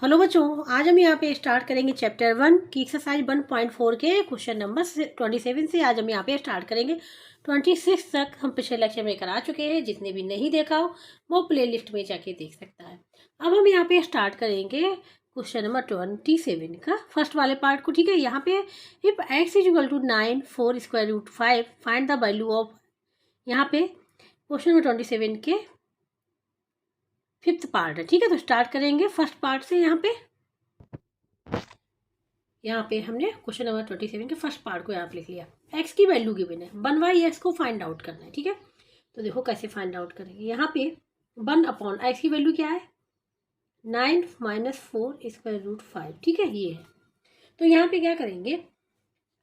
Hello बच्चों, आज हम यहाँ पे स्टार्ट करेंगे चैप्टर 1 की एक्सरसाइज 1.4 के क्वेश्चन नंबर 27 से। आज हम यहाँ पे स्टार्ट करेंगे। 26 तक हम पिछले लेक्चर में करा चुके हैं। जिसने भी नहीं देखा हो वो प्लेलिस्ट में जाके देख सकता है। अब हम यहाँ पे स्टार्ट करेंगे क्वेश्चन नंबर 27 का फर्स्ट वाले पार्ट को। ठीक है, यहाँ पे if x is equal to 9 4 square root 5 find the value of, यहाँ पे क्वेश्चन नंबर 27 के फिफ्थ पार्ट है। ठीक है, तो स्टार्ट करेंगे फर्स्ट पार्ट से। यहाँ पे हमने क्वेश्चन नंबर 27 के फर्स्ट पार्ट को यहाँ पे लिख लिया। एक्स की वैल्यू गिवन है, 1/x को फाइंड आउट करना है। ठीक है, तो देखो कैसे फाइंड आउट करेंगे। यहाँ पे 1/x की वैल्यू क्या है, 9 - 4 स्क्वायर रूट 5। ठीक है, ये है। तो यहाँ पे क्या करेंगे,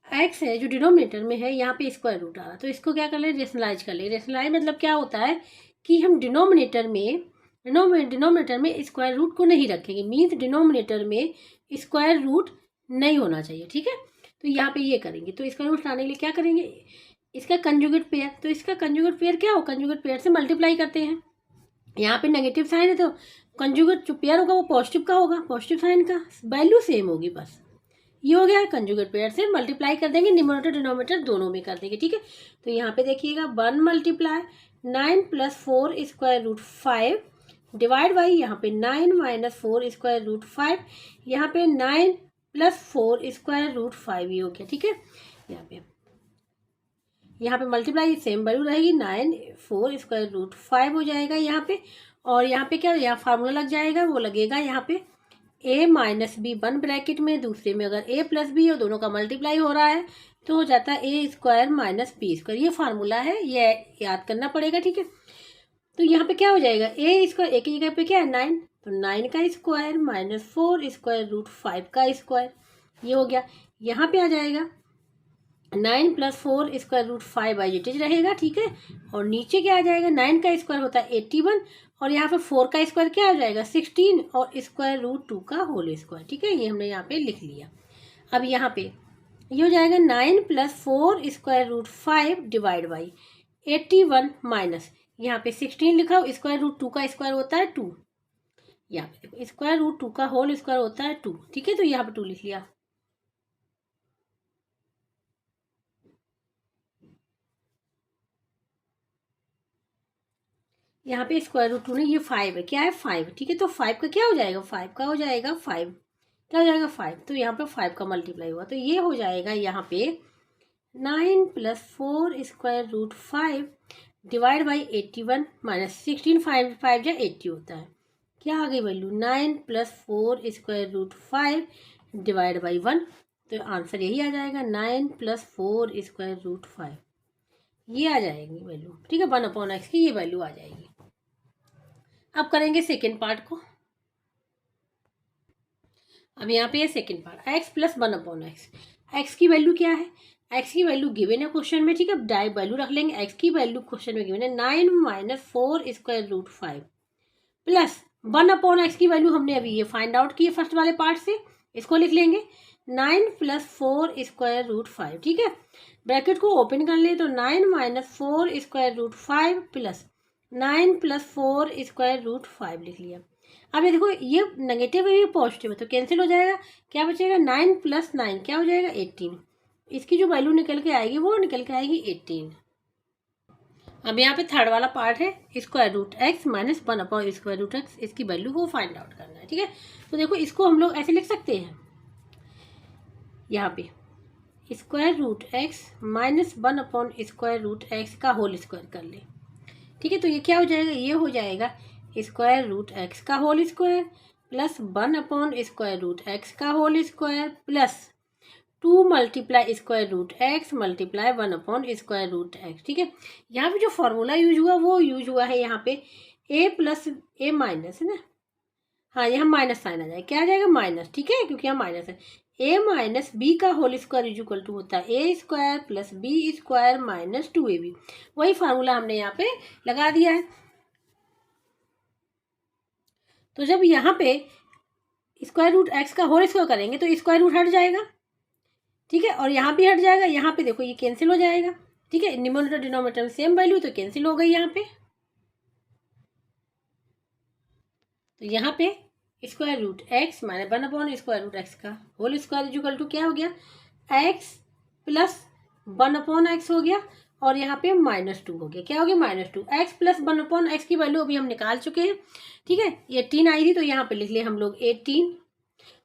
x है जो डिनोमिनेटर में है, यहाँ पे स्क्वायर रूट आ रहा, तो इसको क्या कर ले, रेशनलाइज कर ले। रेशनलाइज मतलब क्या होता है कि हम डिनोमिनेटर में स्क्वायर रूट को नहीं रखेंगे। मीन्स डिनोमिनेटर में स्क्वायर रूट नहीं होना चाहिए। ठीक है, तो यहाँ पे ये करेंगे। तो स्क्वायर रूट लाने के लिए क्या करेंगे, इसका कंजुगेट पेयर। तो इसका कंजुगेट पेयर क्या हो, कंजुगेट पेयर से मल्टीप्लाई करते हैं। यहाँ पे नेगेटिव साइन है तो कंजुगेट जो पेयर होगा वो पॉजिटिव का होगा, पॉजिटिव साइन का वैल्यू सेम होगी। बस ये हो गया, कंजुगेट पेयर से मल्टीप्लाई कर देंगे, न्यूमरेटर डिनोमिनेटर दोनों में कर देंगे। ठीक है, तो यहाँ पे देखिएगा 1 × 9 + 4 स्क्वायर रूट 5 डिवाइड बाई यहाँ पे 9 - 4 स्क्वायर रूट 5, यहाँ पे 9 + 4 स्क्वायर रूट 5 ये हो गया। ठीक है, यहाँ पे मल्टीप्लाई सेम वैल्यू रहेगी, 9 4 स्क्वायर रूट 5 हो जाएगा यहाँ पे। और यहाँ पे क्या, यहाँ फार्मूला लग जाएगा, वो लगेगा यहाँ पे a - b 1 ब्रैकेट में, दूसरे में अगर a + b और दोनों का मल्टीप्लाई हो रहा है तो हो जाता है a² - b²। ये फार्मूला है, ये याद करना पड़ेगा। ठीक है, तो यहाँ पे क्या हो जाएगा, a², a की जगह पे क्या है 9, तो 9 का स्क्वायर - 4 स्क्वायर रूट 5 का स्क्वायर, ये हो गया। यहाँ पे आ जाएगा 9 + 4 square root 5 as it is रहेगा। ठीक है, और नीचे क्या आ जाएगा, 9 का स्क्वायर होता है 81 और यहाँ पे 4 का स्क्वायर क्या हो जाएगा 16 और स्क्वायर रूट 2 का होल स्क्वायर। ठीक है, ये हमने यहाँ पे लिख लिया। अब यहाँ पे ये हो जाएगा 9 + 4 square root 5 divide by 81 minus यहाँ पे 16 लिखा, स्क्वायर रूट 2 का स्क्वायर होता है 2, यहाँ पे देखो स्क्वायर रूट 2 का होल स्क्वायर होता है 2। ठीक है, तो यहाँ पे 2 लिख लिया। यहाँ पे स्क्वायर रूट 2 ने, ये 5 है, क्या है 5। ठीक है, तो 5 का क्या हो जाएगा, 5 का हो जाएगा 5, क्या हो जाएगा 5, तो यहाँ पे 5 का मल्टीप्लाई हुआ, तो ये हो जाएगा यहाँ पे 9 + 4 square root 5 divide by 81 minus 16, 5 5 जा 80 होता है। क्या आ गई value, 9 + 4 square root 5 divide by 1, तो आंसर यही आ जाएगा 9 + 4 स्क्वायर रूट 5, ये आ जाएगी वैल्यू। ठीक है, 1/x की ये वैल्यू आ जाएगी। अब करेंगे सेकेंड पार्ट को। अब यहाँ पे second part, x + 1/x। x की वैल्यू क्या है, x की वैल्यू गिवन है क्वेश्चन में। ठीक है, डायरेक्ट वैल्यू रख लेंगे। x की वैल्यू क्वेश्चन में गिवन है 9 - 4 स्क्वायर रूट 5 प्लस 1/x की वैल्यू हमने अभी ये फाइंड आउट की है फर्स्ट वाले पार्ट से, इसको लिख लेंगे 9 + 4 स्क्वायर रूट 5। ठीक है, ब्रैकेट को ओपन कर ले तो 9 - 4 स्क्वायर रूट 5 प्लस 9 + 4 स्क्वायर रूट 5 लिख लिया। अब ये देखो, ये नेगेटिव है ये पॉजिटिव है तो कैंसिल हो जाएगा, क्या बचेगा 9 + 9 क्या हो जाएगा 18। इसकी जो वैल्यू निकल के आएगी वो निकल के आएगी 18। अब यहाँ पे थर्ड वाला पार्ट है, square root x - 1 square root x, इसकी वैल्यू को फाइंड आउट करना है। ठीक है, तो देखो इसको हम लोग ऐसे लिख सकते हैं, यहाँ पे square root x - 1 square root x का होल स्क्वायर कर ले। ठीक है, तो ये क्या हो जाएगा, ये हो जाएगा स्क्वायर रूट x का whole square plus 1 square root x का whole square plus 2 × square root x multiply 1 square root x। ठीक है, यहाँ पे जो फॉर्मूला यूज हुआ वो यूज हुआ है यहाँ पे a + a माइनस है ना, हाँ यहाँ माइनस साइन आ जाएगा, क्या आ जाएगा माइनस। ठीक है, क्योंकि यहाँ माइनस है, a - b का whole square is equal to होता है a² + b² - 2ab। वही फार्मूला हमने यहाँ पे लगा दिया है। तो जब यहाँ पे स्क्वायर रूट x का होल स्क्वायर करेंगे तो स्क्वायर रूट हट जाएगा। ठीक है, और यहाँ भी हट जाएगा, यहाँ पे देखो ये कैंसिल हो जाएगा। ठीक है, न्यूमरेटर डिनोमिनेटर में सेम वैल्यू तो कैंसिल हो गई यहाँ पे। तो यहाँ पे square root x minus 1 square root x का होल स्क्वायर इक्वल टू क्या हो गया, एक्स प्लस 1/x हो गया और यहाँ पे -2 हो गया। क्या हो गया, -2। एक्स प्लस 1/x की वैल्यू अभी हम निकाल चुके हैं, ठीक है। 18 आई थी तो यहाँ पे लिख ले हम लोग 18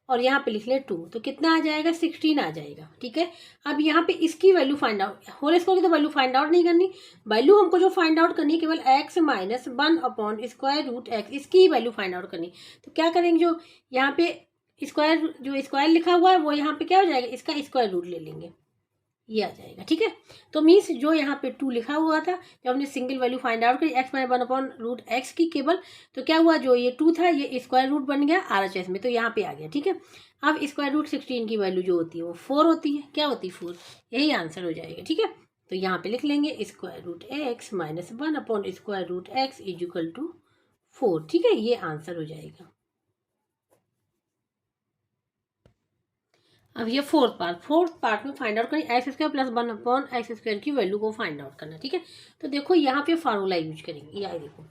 और यहाँ पे लिख ले 2, तो कितना आ जाएगा, 16 आ जाएगा, ठीक है। अब यहाँ पे इसकी value find out, whole square की तो वैल्यू फाइंड आउट नहीं करनी, वैल्यू हमको जो फाइंड आउट करनी है केवल x माइनस 1/स्क्वायर रूट एक्स, इसकी ही वैल्यू फाइंड आउट करनी। तो क्या करेंगे, जो यहाँ पे स्क्वायर, जो स्क्वायर लिखा हुआ है वो यहाँ पे क्या हो जाएगा, इसका स्क्वायर रूट ले लेंगे, ये आ जाएगा, ठीक है। तो मीन्स जो यहाँ पे 2 लिखा हुआ था, जब हमने सिंगल वैल्यू फाइंड आउट करी x माइनस 1/√x की केवल, तो क्या हुआ, जो ये 2 था ये स्क्वायर रूट बन गया RHS में, तो यहाँ पे आ गया, ठीक है। अब स्क्वायर रूट 16 की वैल्यू जो होती है वो 4 होती है, क्या होती है 4, यही आंसर हो जाएगा, ठीक है। तो यहाँ पे लिख लेंगे square root x minus 1/√x is equal to 4, ठीक है, ये आंसर हो जाएगा। अब ये फोर्थ पार्ट में फाइंड आउट करें x² प्लस 1/x² की वैल्यू को फाइंड आउट करना, ठीक है। तो देखो यहाँ पे फार्मूला यूज करेंगे, ये देखो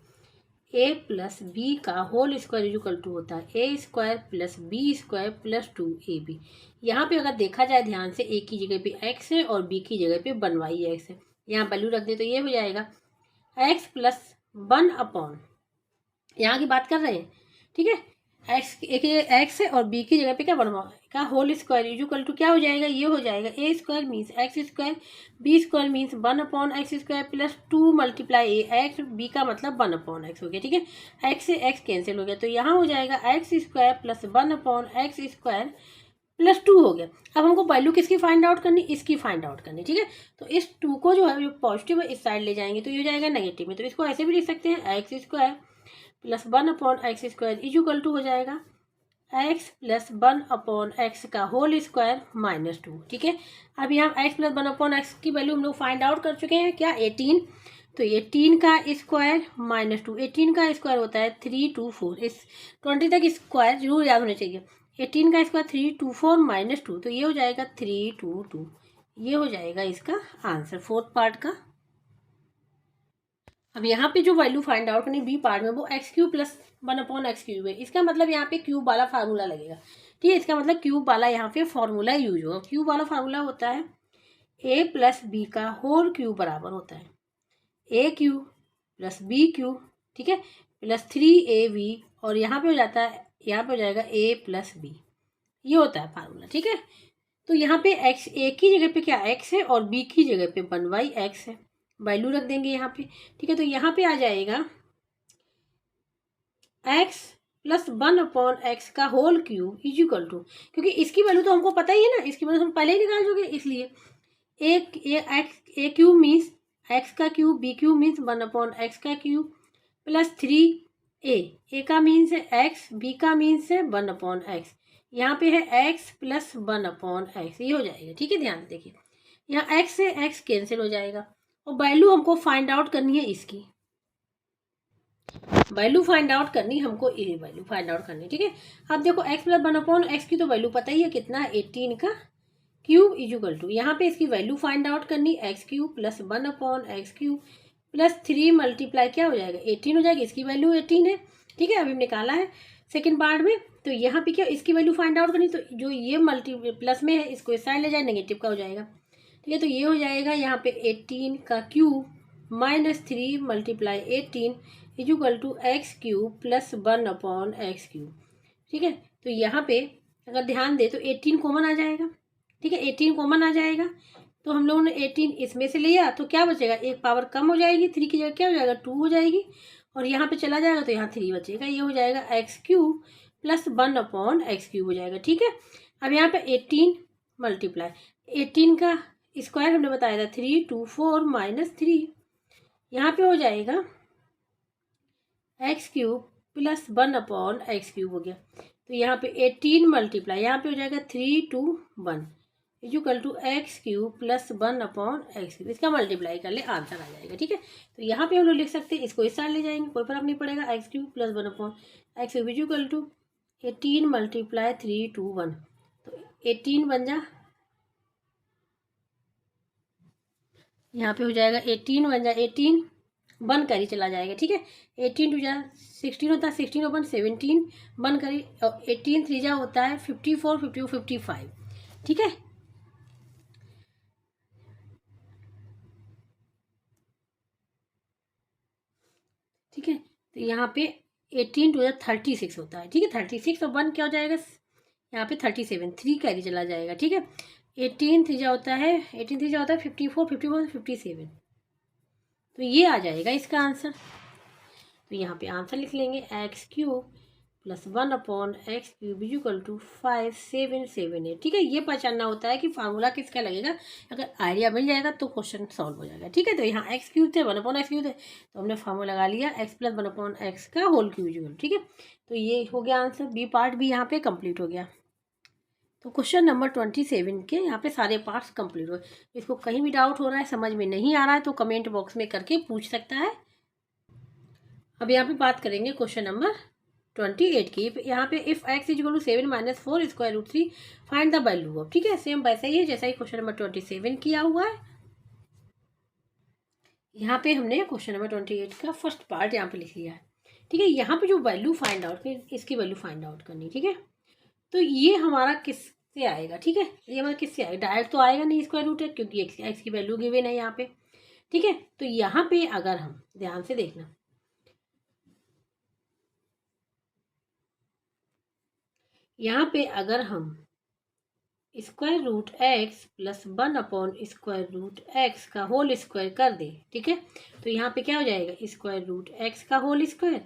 a प्लस बी का होल स्क्वायर इक्वल टू होता है a² plus b² plus 2ab। यहाँ पे अगर देखा जाए ध्यान से, a की जगह पे x है और b की जगह पे 1/x है, यहाँ वैल्यू रख दे तो ये हो जाएगा x प्लस 1/, यहाँ की बात कर रहे हैं, ठीक है। एक्स है और बी की जगह पे क्या बनवा का होल स्क्वायर इक्वल टू क्या हो जाएगा, ये हो जाएगा a² means x², b² means 1/x² plus 2 multiply x, b का मतलब 1/x हो गया, ठीक है। x से x कैंसिल हो गया तो यहाँ हो जाएगा x² प्लस 1/x² प्लस 2 हो गया। अब हमको वैल्यू किसकी फाइंड आउट करनी, इसकी फाइंड आउट करनी, ठीक है। तो इस 2 को जो है जो पॉजिटिव है इस साइड ले जाएंगे तो ये हो जाएगा नेगेटिव में, तो इसको ऐसे भी लिख सकते हैं x² plus 1/x² equal to हो जाएगा x प्लस 1/x का होल स्क्वायर -2, ठीक है। अब यहाँ x प्लस 1/x की वैल्यू हम लोग फाइंड आउट कर चुके हैं, क्या 18, तो 18 का स्क्वायर -2, 18 का स्क्वायर होता है 324, इस 20 तक स्क्वायर जरूर याद होने चाहिए। 18 का स्क्वायर 324 -2, तो ये हो जाएगा 322, ये हो जाएगा इसका आंसर फोर्थ पार्ट का। अब यहाँ पे जो वैल्यू फाइंड आउट करनी बी पार्ट में वो x³ प्लस 1/x³ है, इसका मतलब यहाँ पे क्यूब वाला फार्मूला लगेगा, ठीक है। इसका मतलब क्यूब वाला यहाँ पे फॉर्मूला यूज होगा। क्यूब वाला फार्मूला होता है a प्लस बी का होल क्यूब बराबर होता है a³ प्लस b³, ठीक है, प्लस 3ab और यहाँ पे हो जाता है, यहाँ पे हो जाएगा a प्लस b, ये होता है फार्मूला, ठीक है। तो यहाँ पे x, a की जगह पे क्या x है और b की जगह पे 1/x है, वैल्यू रख देंगे यहाँ पे, ठीक है। तो यहाँ पे आ जाएगा x प्लस 1/x का whole cube is equal to, क्योंकि इसकी वैल्यू तो हमको पता ही है ना, इसकी वैल्यू हम पहले ही निकाल चुके, इसलिए a³ मीन्स x का क्यूब, b³ मीन्स 1/x का क्यूब प्लस 3a का मीन्स है x, b का मीन्स है 1/x, यहाँ पे है x प्लस 1/x, ये हो जाएगा, ठीक है। ध्यान से देखिए, यहाँ x से x कैंसिल हो जाएगा और वैल्यू हमको फाइंड आउट करनी है, इसकी वैल्यू फाइंड आउट करनी हमको, ये वैल्यू फाइंड आउट करनी, ठीक है। अब देखो x प्लस 1/x की तो वैल्यू पता ही है कितना, 18 का क्यूब इक्वल टू, यहाँ पे इसकी वैल्यू फाइंड आउट करनी x³ plus 1/x³ plus 3 multiply क्या हो जाएगा 18 हो जाएगा, इसकी वैल्यू 18 है, ठीक है। अभी हमने निकाला है सेकेंड पार्ट में, तो यहाँ पे क्या इसकी वैल्यू फाइंड आउट करनी, तो जो ये मल्टी प्लस में है इसको इस साइड ले जाए, नेगेटिव का हो जाएगा, ठीक है। तो ये हो जाएगा यहाँ पे 18 का cube -3 multiply 18 equal to x³ plus 1/x³, ठीक है। तो यहाँ पे अगर ध्यान दे तो 18 कॉमन आ जाएगा, ठीक है, 18 कॉमन आ जाएगा, तो हम लोगों ने 18 इसमें से लिया तो क्या बचेगा, एक पावर कम हो जाएगी, 3 की जगह क्या हो जाएगा 2 हो जाएगी और यहाँ पे चला जाएगा तो यहाँ 3 बचेगा, ये हो जाएगा x³ प्लस 1/x³ हो जाएगा, ठीक है। अब यहाँ पे 18 मल्टीप्लाई 18 का स्क्वायर हमने बताया था 324 -3, यहाँ पे हो जाएगा x³ प्लस 1/x³ हो गया, तो यहाँ पे 18 मल्टीप्लाई यहाँ पे हो जाएगा 321 equal to x³ plus 1/x³, इसका मल्टीप्लाई कर ले आंसर आ जाएगा, ठीक है। तो यहाँ पे हम लोग लिख सकते हैं, इसको इस साइड ले जाएंगे कोई फर्क नहीं पड़ेगा, x³ plus 1/x³ equal to 18 multiply 321, तो 18 बन जा, यहाँ पे हो जाएगा 18 बन जा 18 बन करी चला जाएगा, ठीक है। 18 टू जा 16 होता है, 16 और 1 17 बन करी, 18 3 जा होता है 54, 50 55, ठीक है। ठीक है, तो यहाँ पे 18 टू 36 होता है, ठीक है। 36 और 1 क्या हो जाएगा यहाँ पे 37, 3 कैरी चला जाएगा, ठीक है। 18 3 जा होता है 18 3 जा होता है 54, 54 57, तो ये आ जाएगा इसका आंसर। तो यहाँ पे आंसर लिख लेंगे x³ + 1/x³ = 5778, ठीक है। ये पहचानना होता है कि फार्मूला किसका लगेगा, अगर आइडिया मिल जाएगा तो क्वेश्चन सॉल्व हो जाएगा, ठीक है। तो यहाँ x³ थे 1/x³ थे, तो हमने फार्मूला लगा लिया x + 1/x का होल क्यूब, ठीक है। तो ये हो गया आंसर, बी पार्ट भी यहाँ पे कंप्लीट हो गया। तो क्वेश्चन नंबर 27 के यहाँ पे सारे पार्ट्स कंप्लीट हुए। इसको कहीं भी डाउट हो रहा है, समझ में नहीं आ रहा है, तो कमेंट बॉक्स में करके पूछ सकता है। अब यहाँ पे बात करेंगे क्वेश्चन नंबर 28 की। यहाँ पे if x = 7 - 4 √3 find the value of, ठीक है। सेम वैसे ही है जैसा ही क्वेश्चन नंबर 27 किया हुआ है। यहाँ पे हमने क्वेश्चन नंबर 28 का फर्स्ट पार्ट यहाँ पे लिख लिया है, ठीक है। यहाँ पे जो वैल्यू फाइंड आउट करनी, इसकी वैल्यू फाइंड आउट करनी, ठीक है। तो ये हमारा किससे आएगा, ठीक है। ये हमारा किससे आएगा, डायरेक्ट तो आएगा नहीं स्क्वायर रूट है, क्योंकि एक्स की वैल्यू गिवन है यहाँ पे, ठीक है। तो यहाँ पे अगर हम ध्यान से देखना, यहाँ पे अगर हम √x + 1/√x का होल स्क्वायर कर दे, ठीक है। तो यहाँ पे क्या हो जाएगा, √x का होल स्क्वायर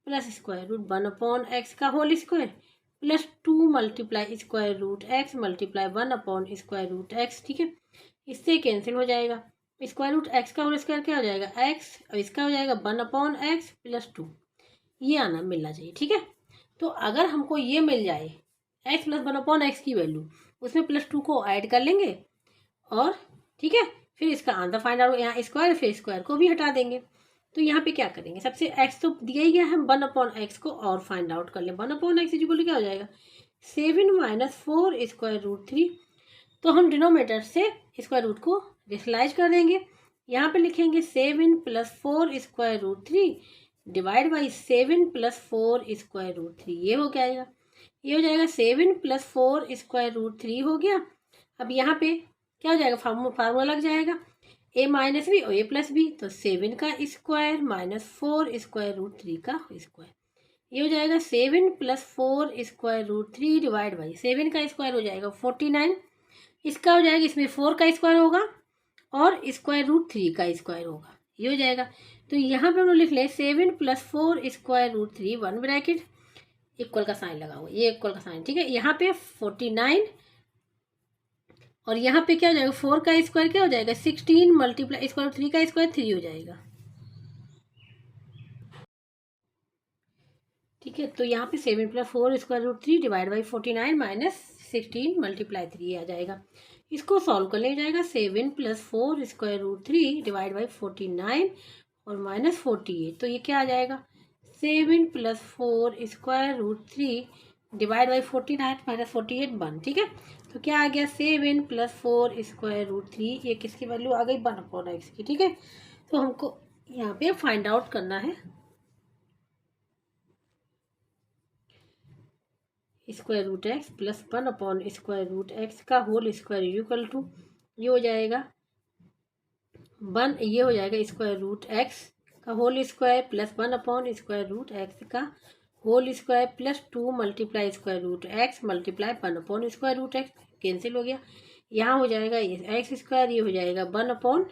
प्लस √1/x का whole square plus 2 × √x × 1/√x, ठीक है। इससे कैंसिल हो जाएगा। √x का होल स्क्वायर क्या हो जाएगा x, और इसका हो जाएगा 1/x + 2, ये आना मिलना चाहिए, ठीक है। तो अगर हमको ये मिल जाए x + 1/x की वैल्यू, उसमें +2 को ऐड कर लेंगे, और ठीक है, फिर इसका आंसर फाइंड आउट, यहाँ स्क्वायर, फिर स्क्वायर को भी हटा देंगे। तो यहाँ पे क्या करेंगे, सबसे x तो दिया ही गया है, 1/x को और फाइंड आउट कर लें। 1/x = क्या हो जाएगा 7 - 4 √3। तो हम डिनोमिनेटर से स्क्वायर रूट को रेशनलाइज कर देंगे। यहाँ पे लिखेंगे 7 + 4 √3 डिवाइड बाई 7 + 4 √3, ये हो जाएगा, ये हो जाएगा 7 + 4 √3 हो गया। अब यहाँ पे क्या हो जाएगा, फार्मूला लग जाएगा a - b और a + b, तो 7 का स्क्वायर -4 √3 का स्क्वायर, ये हो जाएगा 7 + 4 √3 डिवाइड बाई 7 का स्क्वायर हो जाएगा 49, इसका हो जाएगा, इसमें 4 का स्क्वायर होगा और √3 का स्क्वायर होगा, ये हो जाएगा। तो यहाँ पे हम लोग लिख लें 7 + 4 √3 1 ब्रैकेट, इक्वल का साइन लगा हुआ, ये इक्वल का साइन, ठीक है। यहाँ पे 49 और यहाँ पे क्या हो जाएगा 4 का स्क्वायर क्या हो जाएगा 16 × √3 का स्क्वायर 3 हो जाएगा, ठीक है। तो यहाँ पे 7 + 4 √3 डिवाइड बाई 49 - 16 × 3 आ जाएगा। इसको सॉल्व कर लिया जाएगा 7 + 4 √3 डिवाइड बाई 49 और -48, तो ये क्या आ जाएगा 7 + 4 √3 डिवाइड बाई 49 -48 1, ठीक है। तो क्या आ गया 7 + 4 √3, ये किसकी वैल्यू आ गई 1/x की, ठीक है। तो हमको यहाँ पे फाइंड आउट करना है √x + 1/√x का होल स्क्वायर = ये हो जाएगा 1, ये हो जाएगा √x का होल स्क्वायर प्लस 1/√x का whole square plus 2 × √x multiply 1/√x, cancel हो गया। यहाँ हो जाएगा ये x², ये हो जाएगा 1/,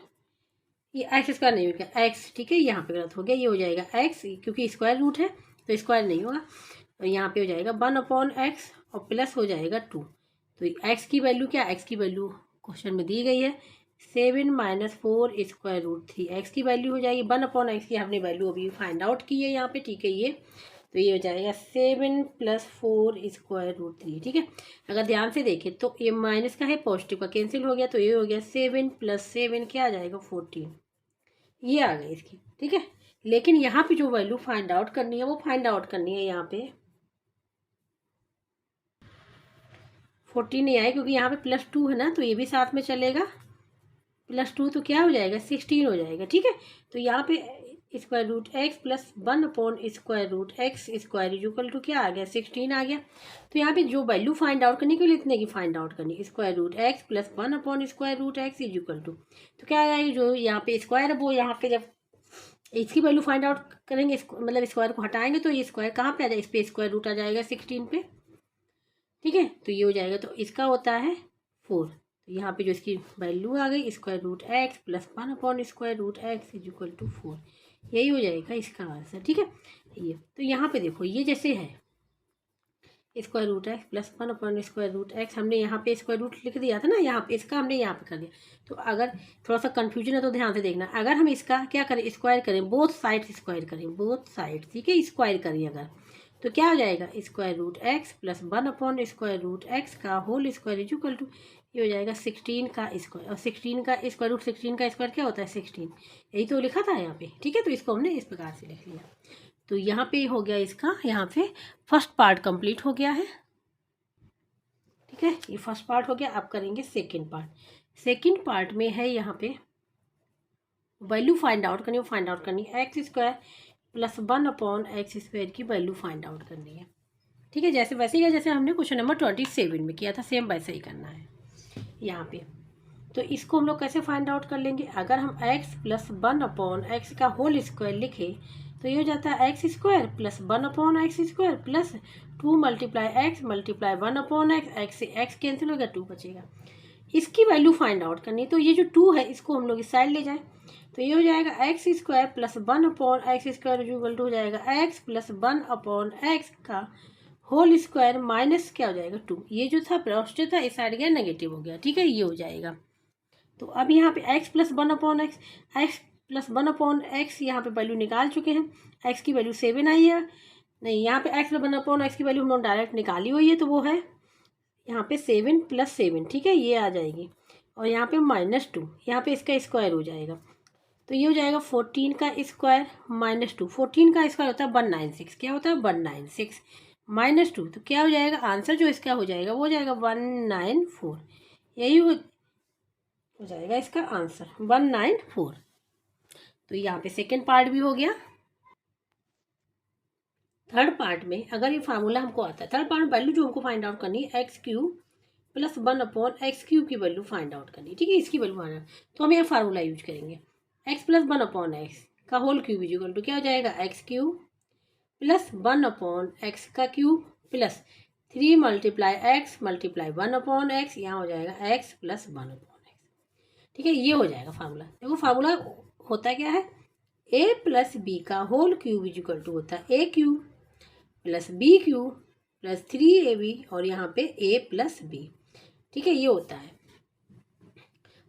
ये x² नहीं होगा x, ठीक है। यहाँ पे गलत हो गया, ये हो जाएगा x, क्योंकि स्क्वायर रूट है तो स्क्वायर नहीं होगा, और यहाँ पे हो जाएगा 1/x और प्लस हो जाएगा 2। तो x की वैल्यू क्या, x की वैल्यू क्वेश्चन में दी गई है 7 - 4 √3, x की वैल्यू हो जाएगी 1/x की, हमने वैल्यू अभी फाइंड आउट की है यहाँ पे, ठीक है। ये तो ये हो जाएगा 7 + 4 √3, ठीक है। अगर ध्यान से देखें तो ये माइनस का है, पॉजिटिव का कैंसिल हो गया, तो ये हो गया 7 + 7 क्या आ जाएगा 14, ये आ गई इसकी, ठीक है। लेकिन यहाँ पे जो वैल्यू फाइंड आउट करनी है वो फाइंड आउट करनी है यहाँ पे 14 नहीं आए, क्योंकि यहाँ पे +2 है ना, तो ये भी साथ में चलेगा, +2 तो क्या हो जाएगा 16 हो जाएगा, ठीक है। तो यहाँ पे स्क्वायर रूट एक्स प्लस 1/स्क्वायर root X square equal to क्या आ गया 16 आ गया। तो यहाँ पे जो वैल्यू फाइंड आउट करनी है इतने की फाइंड आउट करनी स्क्वायर रूट एक्स प्लस 1/स्क्वायर root X is equal to, तो क्या आ जाएगा जो यहाँ पे स्क्वायर है वो यहाँ पे जब इसकी वैल्यू फाइंड आउट करेंगे मतलब स्क्वायर को हटाएंगे तो ये स्क्वायर कहाँ पे आ जाएगा, इस पे स्क्वायर रूट आ जाएगा 16 पे। ठीक है, तो ये हो जाएगा, तो इसका होता है 4। तो यहाँ पे जो इसकी वैल्यू आ गई स्क्वायर रूट एक्स प्लस 1/स्क्वायर root X is equal to 4, यही हो जाएगा इसका आंसर। ठीक है, ये तो यहाँ पे देखो ये जैसे है स्क्वायर रूट एक्स प्लस 1/स्क्वायर रूट एक्स, हमने यहाँ पे स्क्वायर रूट लिख दिया था ना, यहाँ पे इसका हमने यहाँ पे कर दिया। तो अगर थोड़ा सा कन्फ्यूजन है तो ध्यान से देखना, अगर हम इसका क्या करें स्क्वायर करें, बोथ साइड स्क्वायर करें, बोथ साइड, ठीक है, स्क्वायर करें अगर, तो क्या हो जाएगा स्क्वायर रूट एक्स प्लस 1/स्क्वायर रूट एक्स का whole square is equal to, ये हो जाएगा 16 का स्क्वायर, और 16 का स्क्वायर रूट 16 का स्क्वायर क्या होता है 16, यही तो लिखा था यहाँ पे। ठीक है, तो इसको हमने इस प्रकार से लिख लिया। तो यहाँ पे हो गया इसका, यहाँ पे फर्स्ट पार्ट कंप्लीट हो गया है। ठीक है, ये फर्स्ट पार्ट हो गया। अब करेंगे सेकंड पार्ट। सेकंड पार्ट में है यहाँ पे वैल्यू फाइंड आउट करनी, वो फाइंड आउट करनी है एक्स स्क्वायर प्लस 1/x² की वैल्यू फाइंड आउट करनी है। ठीक है, जैसे वैसे ही जैसे हमने क्वेश्चन नंबर 27 में किया था, सेम वैसे ही करना है यहाँ पे। तो इसको हम लोग कैसे फाइंड आउट कर लेंगे, अगर हम x प्लस 1/x का होल स्क्वायर लिखे तो ये हो जाता है x square plus 1/x² plus 2 × x multiply 1/x, x से x कैंसिल हो गया 2 बचेगा। इसकी वैल्यू फाइंड आउट करनी, तो ये जो 2 है इसको हम लोग इस साइड ले जाएं, तो ये हो जाएगा x square plus 1/x² equal to हो जाएगा x प्लस 1/x का होल स्क्वायर माइनस क्या हो जाएगा 2, ये जो था पॉजिटिव था इस साइड गया नेगेटिव हो गया। ठीक है, ये हो जाएगा। तो अब यहाँ पे x प्लस 1/x यहाँ पे वैल्यू निकाल चुके हैं, x की वैल्यू 7 आई है, नहीं यहाँ पे x प्लस 1/x की वैल्यू हम लोग डायरेक्ट निकाली हुई है, तो वो है यहाँ पे 7 + 7। ठीक है, ये आ जाएगी, और यहाँ पे -2, यहाँ पे इसका स्क्वायर हो जाएगा, तो ये हो जाएगा 14 का स्क्वायर -2, 14 का स्क्वायर होता है 196, क्या होता है 196 -2, तो क्या हो जाएगा आंसर जो इसका हो जाएगा वो हो जाएगा 194, यही हो जाएगा इसका आंसर 194। तो यहाँ पे सेकेंड पार्ट भी हो गया। थर्ड पार्ट में अगर ये फार्मूला हमको आता है, थर्ड पार्ट में वैल्यू जो हमको फाइंड आउट करनी है x³ प्लस 1/x³ की वैल्यू फाइंड आउट करनी है। ठीक है, इसकी वैल्यू फाइंड आउट, तो हम यहाँ फार्मूला यूज करेंगे x प्लस 1/x का whole cube is equal to क्या हो जाएगा x³ प्लस 1/x का cube plus 3 × x multiply 1/x, यहाँ हो जाएगा x प्लस 1/x। ठीक है, ये हो जाएगा फार्मूला। देखो फार्मूला होता क्या है, a प्लस बी का whole cube is equal to होता है a³ plus b³ plus 3ab और यहाँ पे a प्लस b। ठीक है, ये होता है।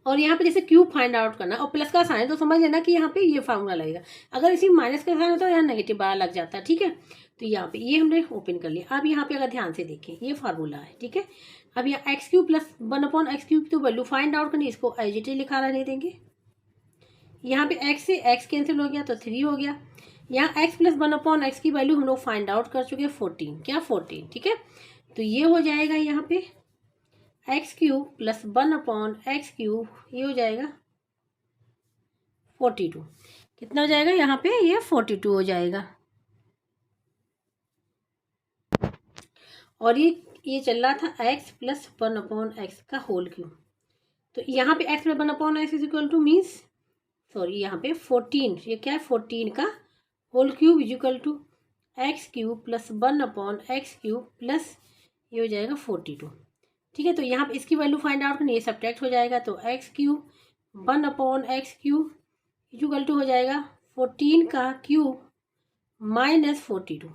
और यहाँ पे जैसे क्यूब फाइंड आउट करना और प्लस का साइन, तो समझ लेना कि यहाँ पे ये फार्मूला लगेगा। अगर इसी माइनस का साइन होता है यहाँ नेगेटिव बार लग जाता है। ठीक है, तो यहाँ पे ये हमने ओपन कर लिया। अब यहाँ पे अगर ध्यान से देखें ये फार्मूला है। ठीक है, अब यहाँ x³ प्लस 1/x³ तो वैल्यू फाइंड आउट करनी, इसको एज इट इज लिखा रहने देंगे। यहाँ पे x से x कैंसिल हो गया तो 3 हो गया। यहाँ x प्लस 1/x की वैल्यू हम लोग फाइंड आउट कर चुके हैं 14, क्या 14। ठीक है, तो ये हो जाएगा यहाँ पे x³ प्लस 1/x³ ये हो जाएगा 42, कितना हो जाएगा यहाँ पे ये 42 हो जाएगा। और ये चल रहा था x प्लस 1/x का होल क्यूब, तो यहाँ पे x plus 1/x is equal to means sorry यहाँ पे 14, ये क्या है 14 का whole cube is equal to x³ plus 1/x³ plus ये हो जाएगा 42। ठीक है, तो यहाँ पे इसकी वैल्यू फाइंड आउट करनी, ये सब्ट्रैक्ट हो जाएगा, तो x³ 1/x³ is equal to हो जाएगा 14 का क्यूब माइनस 42।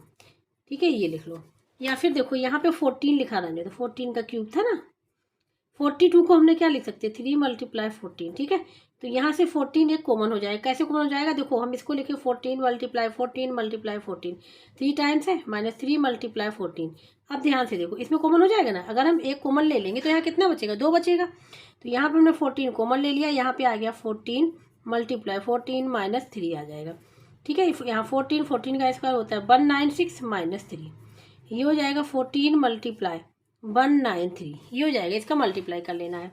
ठीक है, ये लिख लो, या फिर देखो यहाँ पे 14 लिखा रहने, तो 14 का क्यूब था ना, 42 को हमने क्या लिख सकते हैं 3 × 14। ठीक है, तो यहाँ से 14 एक कॉमन हो जाएगा, कैसे कॉमन हो जाएगा देखो हम इसको लिखे 14 × 14 3 टाइम्स है -3 × 14। अब ध्यान से देखो इसमें कॉमन हो जाएगा ना, अगर हम एक कॉमन ले लेंगे तो यहाँ कितना बचेगा 2 बचेगा, तो यहाँ पे हमने 14 कॉमन ले लिया, यहाँ पे आ गया 14 × 14 -3 आ जाएगा। ठीक है, यहाँ 14 का स्क्वायर होता है 196 -3, ये हो जाएगा 14 × 193, ये हो जाएगा, इसका मल्टीप्लाई कर लेना है।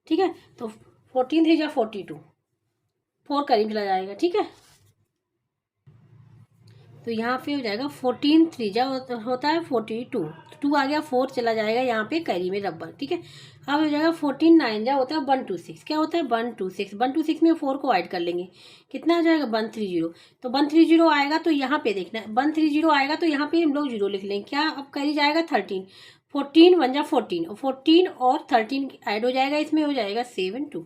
ठीक है, तो 14 × 3 = 42, 4 करीब चला जाएगा। ठीक है, तो यहाँ पे हो जाएगा 14 3 जा होता है 42, 2 आ गया, 4 चला जाएगा यहाँ पे कैरी में रबर, ठीक है। अब हो जाएगा 14 9 जा होता है 126, क्या होता है 126, 126 में 4 को ऐड कर लेंगे, कितना आ जाएगा 130। तो 130 आएगा तो यहाँ पे देखना है 130 आएगा तो यहाँ पे हम लोग 0 लिख लेंगे, क्या अब कैरी जाएगा 13, 14 1 जा 14 और 14 और 13 ऐड हो जाएगा, इसमें हो जाएगा 7 2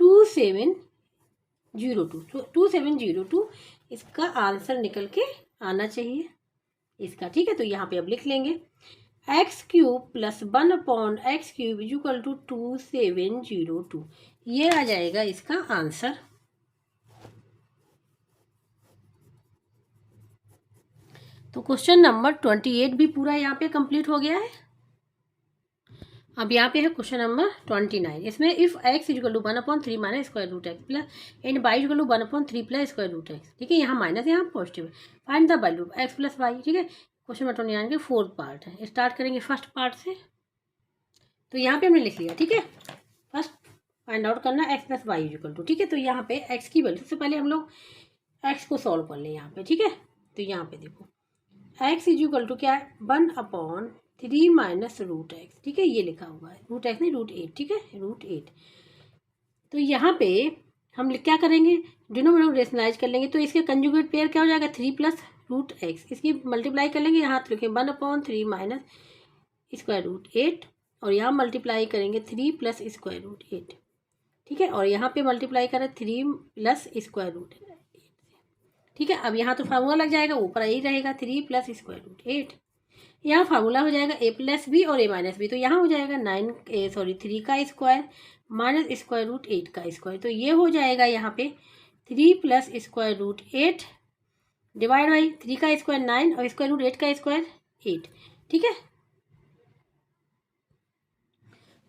2702, तो 2702 इसका आंसर निकल के आना चाहिए इसका, ठीक है। तो यहाँ पे अब लिख लेंगे x³ + 1/x³ = 2702, ये आ जाएगा इसका आंसर। तो क्वेश्चन नंबर 28 भी पूरा यहाँ पे कंप्लीट हो गया है। अब यहाँ पे है क्वेश्चन नंबर 29, इसमें if x = 1/3 - (x) plus and y = 1/3 + (x), ठीक है। यहाँ माइनस यहाँ पॉजिटिव है, find the value x + y, ठीक है। क्वेश्चन नंबर 29 के 4 पार्ट है, स्टार्ट करेंगे फर्स्ट पार्ट से। तो यहाँ पे हमने लिख लिया, ठीक है। फर्स्ट फाइंड आउट करना x + y = ठीक है। तो यहाँ पे x की वैल्यू, सबसे पहले हम लोग x को सॉल्व कर लें यहाँ पे, ठीक है। तो यहाँ पे देखो x = क्या है 1/3 - (√x), ठीक है, ये लिखा हुआ है √x नहीं √8, ठीक है, √8। तो यहाँ पे हम क्या करेंगे, डिनोमिनेटर रेशनलाइज कर लेंगे, तो इसके कंजुगेट पेयर क्या हो जाएगा 3 + (√x), इसकी मल्टीप्लाई कर लेंगे, यहाँ लिखें 1/3 - (√8) और यहाँ मल्टीप्लाई करेंगे 3 + (√8), ठीक है। और यहाँ पे मल्टीप्लाई करें 3 + (√8), ठीक है। अब यहाँ तो फार्मूला लग जाएगा, ऊपर यही रहेगा 3 + (√8), यहाँ फार्मूला हो जाएगा a + b और a - b, तो यहाँ हो जाएगा 3 का स्क्वायर माइनस (√8) का स्क्वायर, तो ये हो जाएगा यहाँ पे 3 + (√8) डिवाइड बाई 3 का स्क्वायर 9 और (√8) का स्क्वायर 8, ठीक है।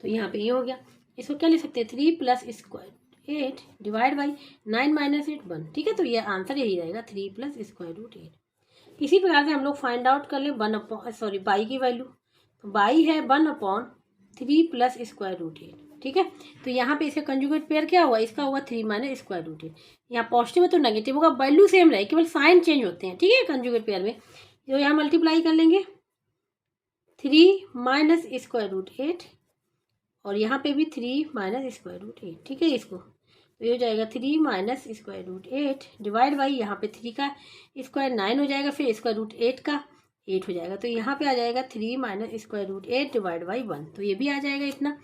तो यहाँ पे ये हो गया, इसको क्या लिख सकते हैं 3 + (√8) डिवाइड बाई 9 - 8 1, ठीक है। तो ये आंसर यही रहेगा 3 + (√8). इसी प्रकार से हम लोग फाइंड आउट कर लें बाई की वैल्यू, तो बाई है 1/3 + (√8), ठीक है। तो यहाँ पे इसका कंजुगेट पेयर क्या हुआ, इसका हुआ 3 - (√8), यहाँ पॉजिटिव है तो नेगेटिव होगा, वैल्यू सेम रहे, केवल साइन चेंज होते हैं, ठीक है, कंजुगेट पेयर में। तो यहाँ मल्टीप्लाई कर लेंगे 3 - (√8) और यहाँ पे भी 3 - (√8), ठीक है। इसको तो ये हो जाएगा 3 - (√8) डिवाइड बाई यहाँ पे 3 का स्क्वायर 9 हो जाएगा, फिर (√8) का 8 हो जाएगा, तो यहाँ पे आ जाएगा 3 - (√8) डिवाइड बाई 1, तो ये भी आ जाएगा इतना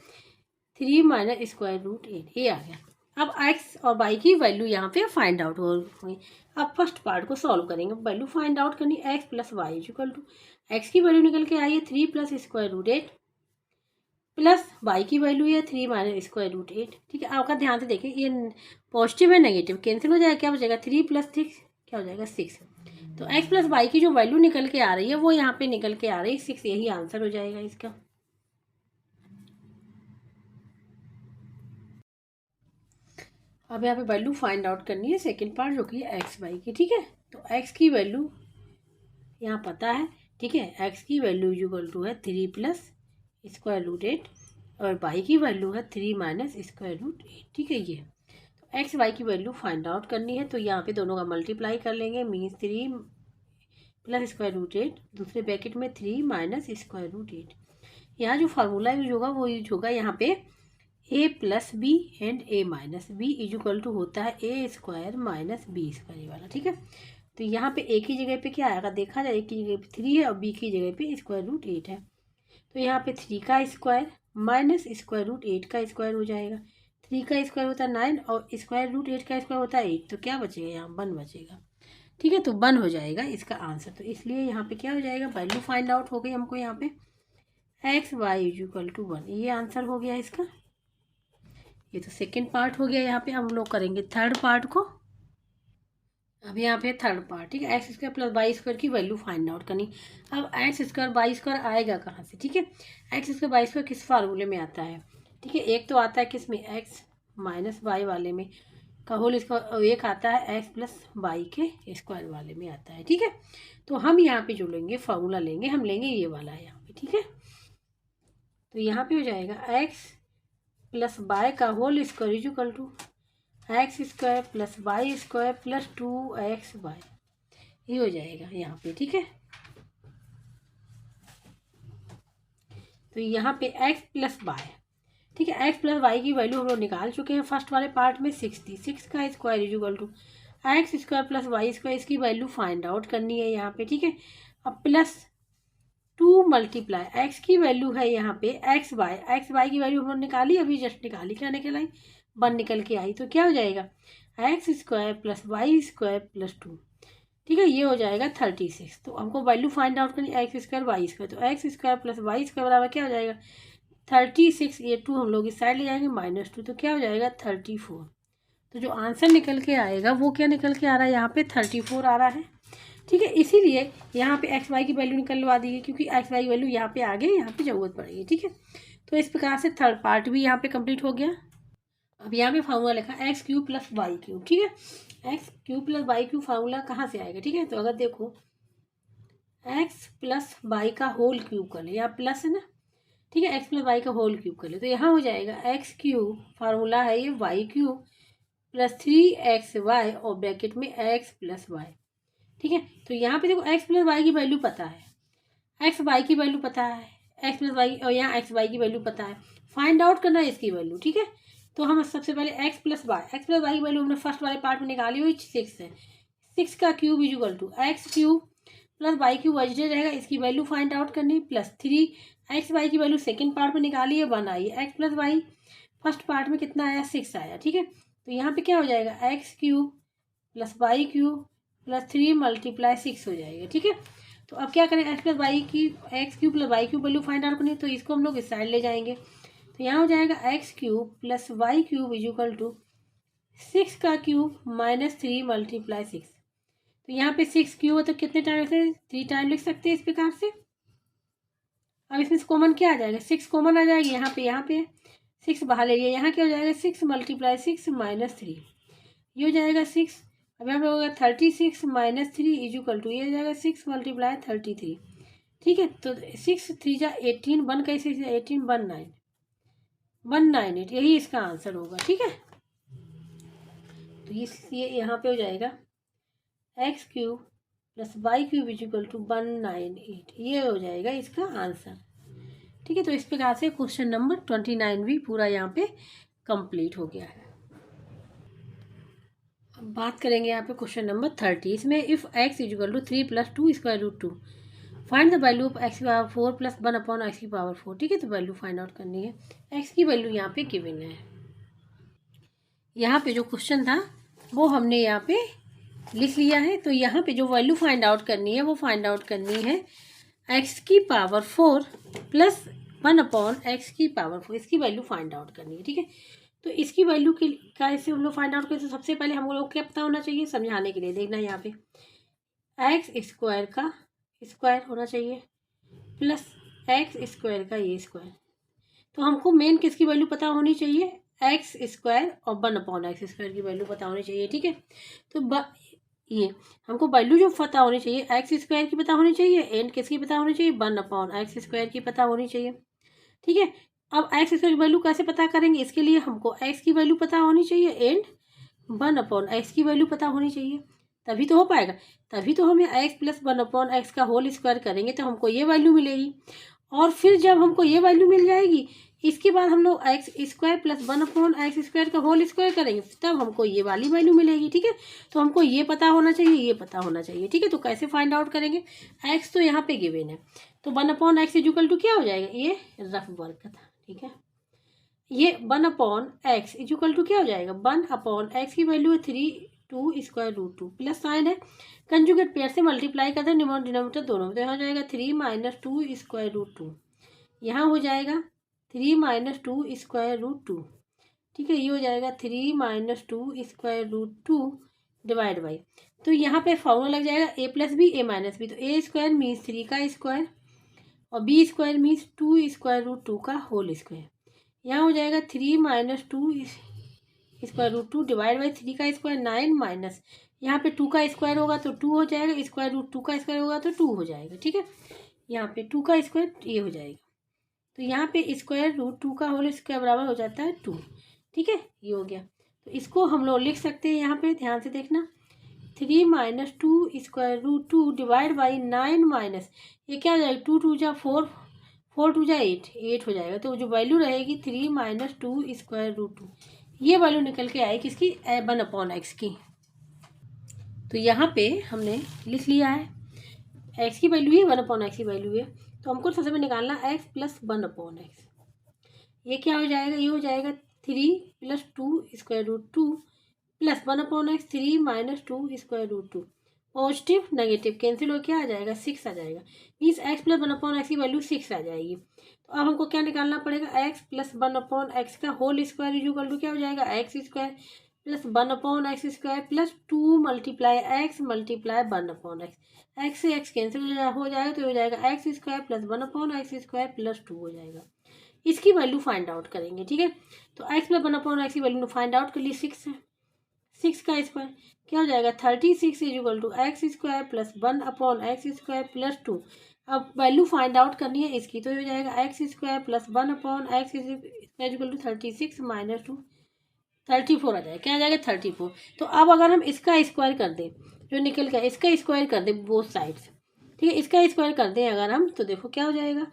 3 - (√8), ये आ गया। अब x और y की वैल्यू यहाँ पे फाइंड आउट हो गई। अब फर्स्ट पार्ट को सॉल्व करेंगे, वैल्यू फाइंड आउट करनी, x + y = x की वैल्यू निकल के आई है 3 + (√8) प्लस y की वैल्यू है 3 - (√8), ठीक है। आपका ध्यान से देखिए, ये पॉजिटिव है नेगेटिव कैंसिल हो जाएगा, क्या बचेगा 3 + 6 क्या हो जाएगा 6, तो x + y की जो वैल्यू निकल के आ रही है वो यहाँ पे निकल के आ रही है 6, यही आंसर हो जाएगा इसका। अब यहाँ पे वैल्यू फाइंड आउट करनी है सेकेंड पार्ट, जो कि है x y की, ठीक है। तो x की वैल्यू यहाँ पता है, ठीक है, x की वैल्यू = है 3 + (√8) और y की वैल्यू है 3 - (√8), ठीक है। ये तो x y की वैल्यू फाइंड आउट करनी है, तो यहाँ पे दोनों का मल्टीप्लाई कर लेंगे, मीन्स 3 + (√8), दूसरे ब्रैकेट में 3 - (√8। यहाँ जो फार्मूला यूज होगा वो यूज होगा यहाँ पे a + b and a - b = होता है a² - b² वाला, ठीक है। तो यहाँ पे a की जगह पे क्या आएगा, देखा जाए, a की जगह पे 3 है और b की जगह पे (√8) है, तो यहाँ पे 3 का स्क्वायर माइनस (√8) का स्क्वायर हो जाएगा, 3 का स्क्वायर होता है 9 और (√8) का स्क्वायर होता है 8, तो क्या बचेगा यहाँ 1 बचेगा, ठीक है। तो 1 हो जाएगा इसका आंसर, तो इसलिए यहाँ पे क्या हो जाएगा, वैल्यू फाइंड आउट हो गई हमको यहाँ पे x y = 1, ये आंसर हो गया इसका। ये तो सेकेंड पार्ट हो गया, यहाँ पे हम लोग करेंगे थर्ड पार्ट को। अब यहाँ पे थर्ड पार्ट, ठीक है, x² + y² की वैल्यू फाइंड आउट करनी। अब x² y² आएगा कहाँ से, ठीक है, x² y² किस फार्मूले में आता है, ठीक है। एक तो आता है किस में, x - y वाले में का होल, इसका एक आता है x + y के स्क्वायर वाले में आता है, ठीक है। तो हम यहाँ पे जो लेंगे फार्मूला लेंगे, हम लेंगे ये वाला है यहाँ पे, ठीक है। तो यहाँ पे हो जाएगा x + y का whole square = (x² + y² + 2xy), ये हो जाएगा यहाँ पे, ठीक है। तो यहाँ पे x प्लस वाई, ठीक है, x प्लस वाई की वैल्यू हम लोग निकाल चुके हैं फर्स्ट वाले पार्ट में। 66 का square is equal to x square plus y square, इसकी वैल्यू फाइंड आउट करनी है यहाँ पे, ठीक है। अब प्लस 2 मल्टीप्लाई एक्स की वैल्यू है यहाँ पे एक्स वाई की वैल्यू हम लोग निकाली, अभी जस्ट निकाली, क्या निकल आई, 1 निकल के आई। तो क्या हो जाएगा, x square plus y square plus 2, ठीक है, ये हो जाएगा 36। तो हमको वैल्यू फाइंड आउट करनी एक्स स्क्वायर वाई स्क्वायर, तो x square plus y square बराबर क्या हो जाएगा 36, ये 2 हम लोग इस साइड ले जाएंगे -2, तो क्या हो जाएगा 34। तो जो आंसर निकल के आएगा वो क्या निकल के आ रहा है, यहाँ पे 34 आ रहा है, ठीक है। इसीलिए यहाँ पे एक्स वाई की वैल्यू निकलवा दी, क्योंकि एक्स वाई की वैल्यू यहाँ पे आ गई, यहाँ पे ज़रूरत पड़ेगी, ठीक है। तो इस प्रकार से थर्ड पार्ट भी यहाँ पे कंप्लीट हो गया। अब यहाँ पे फार्मूला लिखा x cube plus Y cube, ठीक है, x cube plus Y cube formula कहाँ से आएगा, ठीक है। तो अगर देखो एक्स प्लस वाई का होल क्यूब कर ले, यहाँ प्लस है ना, ठीक है, एक्स प्लस वाई का होल क्यूब कर ले, तो यहाँ हो जाएगा एक्स क्यूब, फार्मूला है ये वाई क्यूब प्लस 3xy और ब्रैकेट में x प्लस वाई, ठीक है। तो यहाँ पे देखो x प्लस वाई की वैल्यू पता है, एक्स वाई की वैल्यू पता है, एक्स प्लस वाई, और यहाँ एक्स वाई की वैल्यू पता है, फाइंड आउट करना है इसकी वैल्यू, ठीक है। तो हम सबसे पहले एक्स प्लस वाई की वैल्यू हमने फर्स्ट वाले पार्ट में निकाली हुई 6 है, 6 का cube is equal to X cube plus Y cube वजह रहेगा, इसकी वैल्यू फाइंड आउट करनी, प्लस 3 एक्स वाई की वैल्यू सेकेंड पार्ट में निकाली है 1 आई, X plus Y first part में कितना आया 6 आया, ठीक है। तो यहाँ पे क्या हो जाएगा x cube plus Y cube plus 3 multiply 6 हो जाएगा, ठीक है। तो अब क्या करें, एक्स प्लस वाई की x cube plus Y cube value find out करनी है, तो इसको हम लोग इस साइड ले जाएंगे। तो यहाँ हो जाएगा x cube plus Y cube is equal to 6 का क्यूब -3 मल्टीप्लाई 6। तो यहाँ पे 6 क्यूब है तो कितने टाइम से 3 टाइम लिख सकते हैं इस प्रकार से। अब इसमें कॉमन क्या आ जाएगा, 6 कॉमन आ जाएगी, यहाँ पे 6 बाहर ले लिया, यहाँ क्या हो जाएगा 6 मल्टीप्लाई 6 -3, ये हो जाएगा 6। अब यहाँ पे होगा 36 -3 इज इक्वल टू, ये हो जाएगा 6 मल्टीप्लाई 33, ठीक है। तो 6 3 जा 18, 1 कैसे 18 198, यही इसका आंसर होगा, ठीक है। तो इसलिए यहाँ पे हो जाएगा x cube plus Y cube is equal to 198, ये हो जाएगा इसका आंसर, ठीक है। तो इस प्रकार से क्वेश्चन नंबर 29 भी पूरा यहाँ पे कंप्लीट हो गया है। अब बात करेंगे यहाँ पे क्वेश्चन नंबर 30, इसमें if x is equal to 3 plus 2 square root 2 find the value of x की पावर 4 प्लस 1 अपॉन x की पावर 4, ठीक है। तो वैल्यू फाइंड आउट करनी है, x की वैल्यू यहाँ पे गिवन है। यहाँ पे जो क्वेश्चन था वो हमने यहाँ पे लिख लिया है। तो यहाँ पे जो वैल्यू फाइंड आउट करनी है वो फाइंड आउट करनी है x की पावर 4 प्लस 1 अपॉन x की पावर 4, इसकी वैल्यू फाइंड आउट करनी है, ठीक है। तो इसकी वैल्यू की कैसे हम लोग फाइंड आउट करें, तो सबसे पहले हम लोग क्या पता होना चाहिए, समझाने के लिए देखना, यहाँ पे एक्स स्क्वायर का स्क्वायर होना चाहिए प्लस एक्स स्क्वायर का ये स्क्वायर। तो हमको मेन किसकी वैल्यू पता होनी चाहिए, एक्स स्क्वायर और 1 अपॉन एक्स स्क्वायर की वैल्यू पता होनी चाहिए, ठीक है। तो ये हमको वैल्यू जो पता होनी चाहिए एक्स स्क्वायर की पता होनी चाहिए, एंड किसकी पता होनी चाहिए 1 अपॉन एक्स स्क्वायर की पता होनी चाहिए, ठीक है। अब एक्स स्क्वायर की वैल्यू कैसे पता करेंगे, इसके लिए हमको एक्स की वैल्यू पता होनी चाहिए एंड 1 अपॉन एक्स की वैल्यू पता होनी चाहिए, तभी तो हो पाएगा। तभी तो हम एक्स प्लस 1 अपॉन एक्स का होल स्क्वायर करेंगे तो हमको ये वैल्यू मिलेगी, और फिर जब हमको ये वैल्यू मिल जाएगी इसके बाद हम लोग x square plus 1 upon x square का होल स्क्वायर करेंगे, तब हमको ये वाली वैल्यू मिलेगी, ठीक है। तो हमको ये पता होना चाहिए, ये पता होना चाहिए, ठीक है। तो कैसे फाइंड आउट करेंगे, एक्स तो यहाँ पे गिवन है, तो 1 upon x is equal to क्या हो जाएगा, ये रफ वर्क था, ठीक है। ये 1 upon x is equal to क्या हो जाएगा, 1 अपॉन एक्स की वैल्यू है 3 2 स्क्वायर रूट 2, प्लस साइन है कंजुगेट पेयर से मल्टीप्लाई करते हैं डिनोमिनेटर दोनों में, तो यहाँ हो जाएगा 3 - 2 स्क्वायर रूट 2, यहाँ हो जाएगा 3 - 2 स्क्वायर रूट 2, ठीक है। ये हो जाएगा 3 - 2 स्क्वायर रूट 2 डिवाइड बाई, तो यहाँ पे फॉर्मूला लग जाएगा a plus b a minus b, तो a स्क्वायर मीन्स 3 का स्क्वायर और b square means 2 square root 2 का होल स्क्वायर, यहाँ हो जाएगा 3 - 2 स्क्वायर रूट 2 डिवाइड बाई 3 का स्क्वायर 9 माइनस, यहाँ पे 2 का स्क्वायर होगा तो 2 हो जाएगा, स्क्वायर रूट 2 का स्क्वायर होगा तो 2 हो जाएगा, ठीक है। यहाँ पे 2 का स्क्वायर ये हो जाएगा, तो यहाँ पे स्क्वायर रूट 2 का होल स्क्वायर बराबर हो जाता है 2, ठीक है, ये हो गया। तो इसको हम लोग लिख सकते हैं, यहाँ पे ध्यान से देखना 3 minus 2 square root 2 divide by 9 minus, ये क्या हो जाएगा, 2 2 जा 4, 4 2 जा 8 हो जाएगा। तो जो वैल्यू रहेगी 3 माइनस 2 स्क्वायर रूट 2, ये वैल्यू निकल के आई किसकी, 1/x की। तो यहाँ पे हमने लिख लिया है x की वैल्यू है, 1/x की वैल्यू है, तो हमको सबसे पहले निकालना x प्लस 1/x। ये क्या हो जाएगा, ये हो जाएगा 3 plus 2 square root 2 plus 1/x, 3 minus 2 square root 2, positive negative cancel हो, क्या आ जाएगा, 6 आ जाएगा। मीन्स x प्लस 1/x की वैल्यू 6 आ जाएगी। तो अब हमको क्या निकालना पड़ेगा, x प्लस 1/x का होल स्क्वायर इक्वल टू क्या हो जाएगा, x square plus 1/x square plus 2 multiply x multiply 1/x, x से एक्स कैंसिल हो जाएगा, तो हो जाएगा x square plus 1/x square plus 2 हो जाएगा। इसकी वैल्यू फाइंड आउट करेंगे, ठीक है। तो x प्लस 1/x की वैल्यू फाइंड आउट कर ली, 6 है, 6 का स्क्वायर क्या हो जाएगा, 36 is equal to x square plus 1/x square plus 2। अब वैल्यू फाइंड आउट करनी है इसकी, तो हो जाएगा x square plus 1/x square equal to 36 minus 2, 34 आ जाएगा, क्या आ जाएगा, 34। तो अब अगर हम इसका स्क्वायर कर दें, जो निकल गया इसका स्क्वायर कर दें बोथ साइड्स, ठीक है, इसका स्क्वायर कर दें अगर हम, तो देखो क्या हो जाएगा,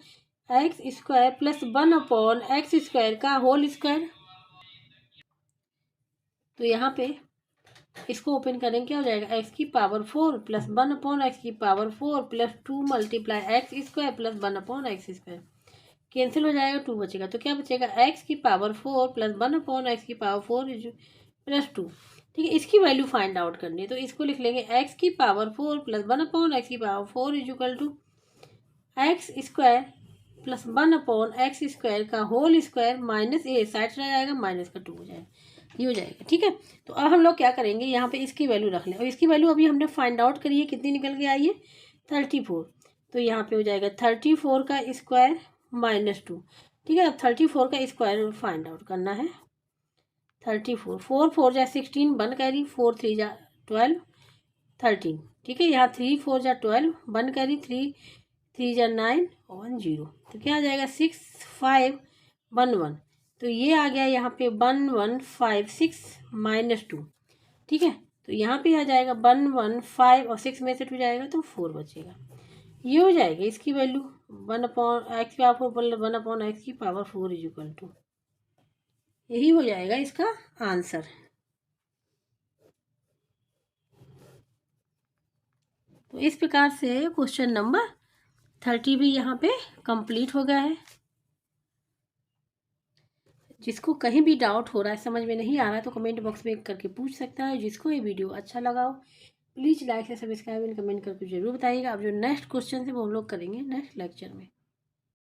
x square plus 1/x square का होल स्क्वायर। तो यहाँ पे इसको ओपन करेंगे, क्या हो जाएगा, एक्स की पावर 4 प्लस 1/x की power 4 plus 2 multiply x square plus 1/x square, cancel हो जाएगा, 2 बचेगा। तो क्या बचेगा, एक्स की पावर 4 प्लस 1/x की पावर 4 प्लस 2, ठीक है। इसकी वैल्यू फाइंड आउट करनी है, तो इसको लिख लेंगे एक्स की पावर 4 प्लस 1/x की power 4 equal to x square plus 1/x square का whole square minus a side चला जाएगा, माइनस का 2 हो जाएगा, ये हो जाएगा, ठीक है। तो अब हम लोग क्या करेंगे, यहाँ पे इसकी वैल्यू रख लें, और इसकी वैल्यू अभी हमने फाइंड आउट करी है, कितनी निकल के आई है, 34। तो यहाँ पे हो जाएगा 34 का स्क्वायर माइनस 2, ठीक है। अब 34 का स्क्वायर फाइंड आउट करना है, 34, 4 4 जा 16 1 कैरी, 4 3 जा 12 13, ठीक है। यहाँ 3 4 जा 12 1 कैरी, 3 3 जा 9 1 0, तो क्या आ जाएगा 6 5 1 1। तो ये आ गया यहाँ पे 1 1 5 6 माइनस 2, ठीक है। तो यहाँ पे आ जाएगा 1 1 5 और 6 में से 2 जाएगा तो 4 बचेगा, ये हो जाएगा इसकी वैल्यू 1/x की पावर 4 1/x की पावर 4 इक्वल टू, यही हो जाएगा इसका आंसर। तो इस प्रकार से क्वेश्चन नंबर 30 भी यहाँ पे कंप्लीट हो गया है। जिसको कहीं भी डाउट हो रहा है, समझ में नहीं आ रहा है, तो कमेंट बॉक्स में करके पूछ सकता है। जिसको ये वीडियो अच्छा लगा हो प्लीज़ लाइक से सब्सक्राइब एंड कमेंट करके जरूर बताइएगा। अब जो नेक्स्ट क्वेश्चन है वो हम लोग करेंगे नेक्स्ट लेक्चर में।